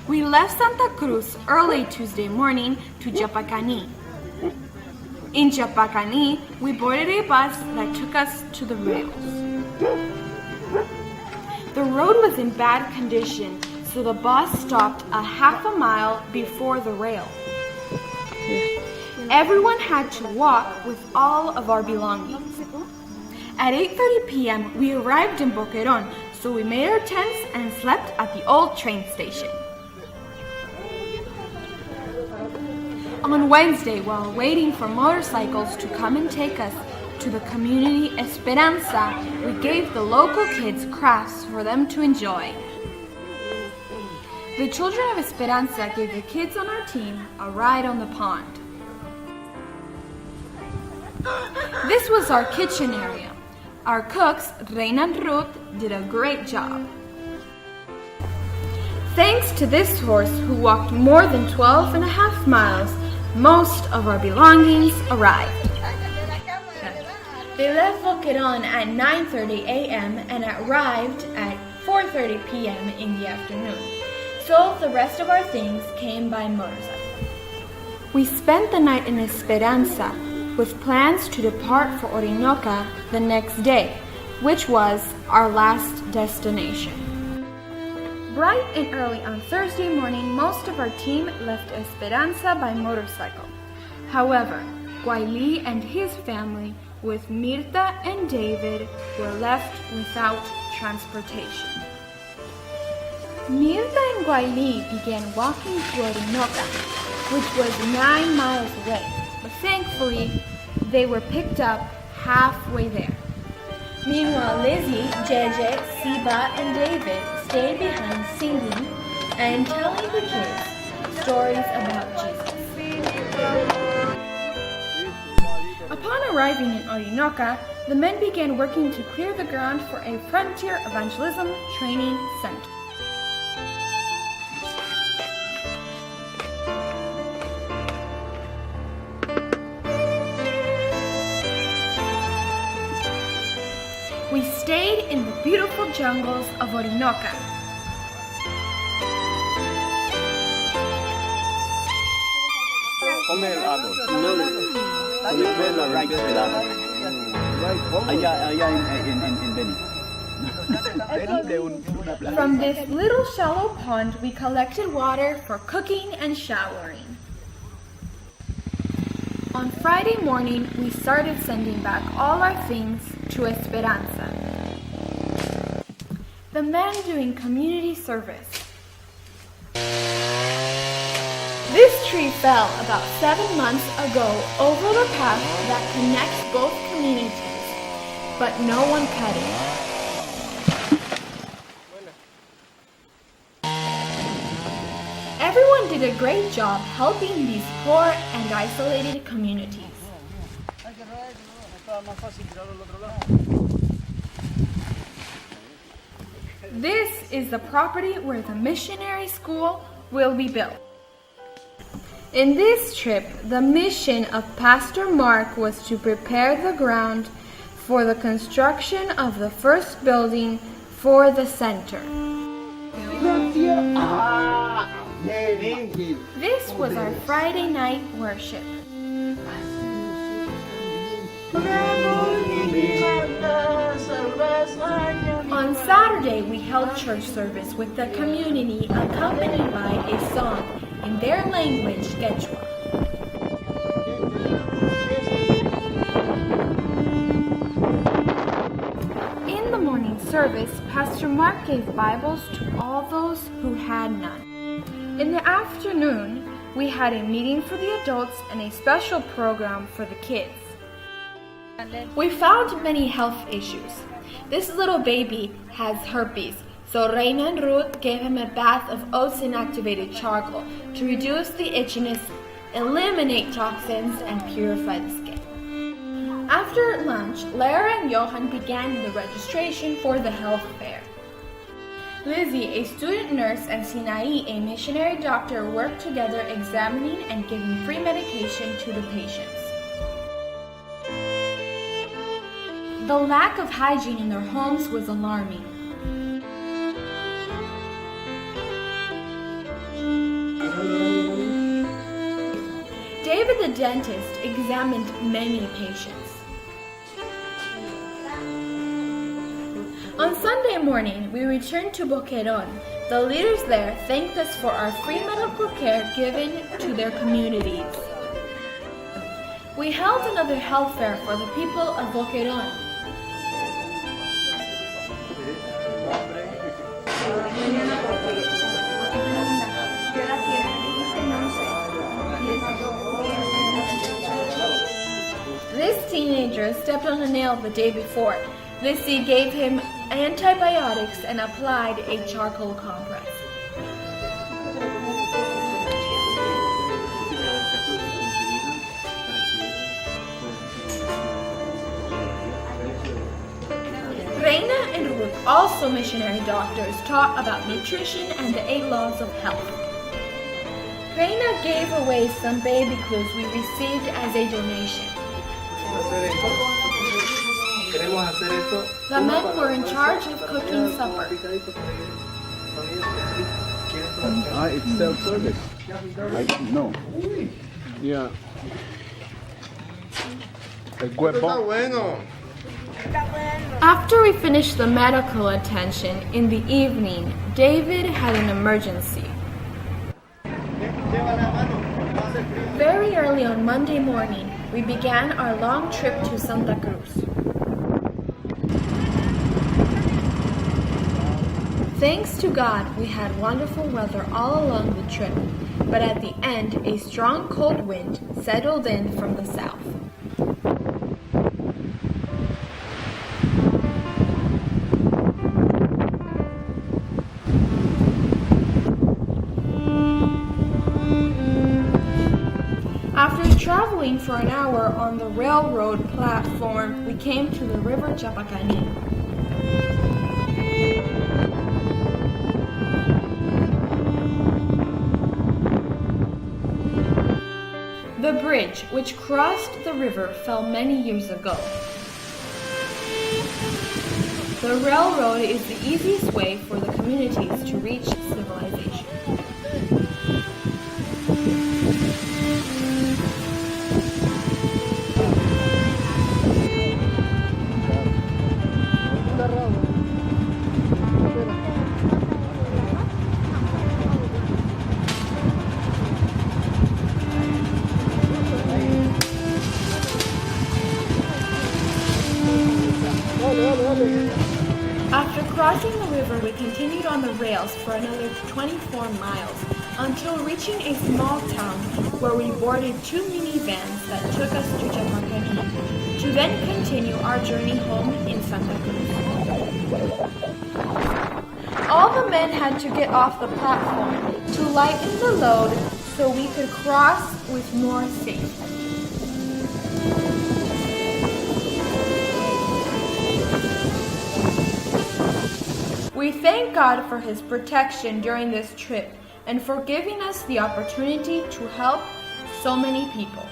We left Santa Cruz early Tuesday morning to Japacani. In Japacani, we boarded a bus that took us to the rails. The road was in bad condition, so the bus stopped a half a mile before the rail. Everyone had to walk with all of our belongings. At 8:30 p.m., we arrived in Boquerón, so we made our tents and slept at the old train station. On Wednesday, while waiting for motorcycles to come and take us to the community Esperanza, we gave the local kids crafts for them to enjoy. The children of Esperanza gave the kids on our team a ride on the pond. This was our kitchen area. Our cooks, Reina and Ruth, did a great job. Thanks to this horse who walked more than 12.5 miles, most of our belongings arrived. They left Boquerón at 9:30 a.m. and arrived at 4:30 p.m. in the afternoon, so the rest of our things came by motorcycle. We spent the night in Esperanza with plans to depart for Orinoca the next day, which was our last destination. Bright and early on Thursday morning, most of our team left Esperanza by motorcycle. However, Guaili and his family, with Mirta and David, were left without transportation. Mirta and Guaili began walking to Orinoca, which was 9 miles away, but thankfully, they were picked up halfway there. Meanwhile, Lizzie, Jeje, Siba, and David stayed behind singing and telling the kids stories about Jesus. Upon arriving in Orinoca, the men began working to clear the ground for a frontier evangelism training center. We stayed in the beautiful jungles of Orinoca. From this little shallow pond, we collected water for cooking and showering. On Friday morning, we started sending back all our things to Esperanza. The men doing community service. This tree fell about 7 months ago over the path that connects both communities, but no one cut it. Everyone did a great job helping these poor and isolated communities. This is the property where the missionary school will be built. In this trip, the mission of Pastor Mark was to prepare the ground for the construction of the first building for the center. This was our Friday night worship. On Saturday, we held church service with the community accompanied by a song in their language, Quechua. In the morning service, Pastor Mark gave Bibles to all those who had none. In the afternoon, we had a meeting for the adults and a special program for the kids. We found many health issues. This little baby has herpes, so Reina and Ruth gave him a bath of oats and activated charcoal to reduce the itchiness, eliminate toxins, and purify the skin. After lunch, Lara and Johan began the registration for the health fair. Lizzie, a student nurse, and Sinai, a missionary doctor, worked together examining and giving free medication to the patients. The lack of hygiene in their homes was alarming. David the dentist examined many patients. On Sunday morning, we returned to Boquerón. The leaders there thanked us for our free medical care given to their communities. We held another health fair for the people of Boquerón. This teenager stepped on a nail the day before. Lizzie gave him antibiotics and applied a charcoal compress. Reina and Ruth, also missionary doctors, taught about nutrition and the 8 laws of health. Reina gave away some baby clothes we received as a donation. The men were in charge of cooking supper. It's self-service. No. Yeah. After we finished the medical attention in the evening, David had an emergency. Very early on Monday morning, we began our long trip to Santa Cruz. Thanks to God, we had wonderful weather all along the trip, but at the end, a strong cold wind settled in from the south. After traveling for an hour on the railroad platform, we came to the river Chapacani. The bridge which crossed the river fell many years ago. The railroad is the easiest way for the communities to reach civilization. After crossing the river, we continued on the rails for another 24 miles until reaching a small town where we boarded 2 minivans that took us to Chapacani to then continue our journey home in Santa Cruz. All the men had to get off the platform to lighten the load so we could cross with more safety. We thank God for His protection during this trip and for giving us the opportunity to help so many people.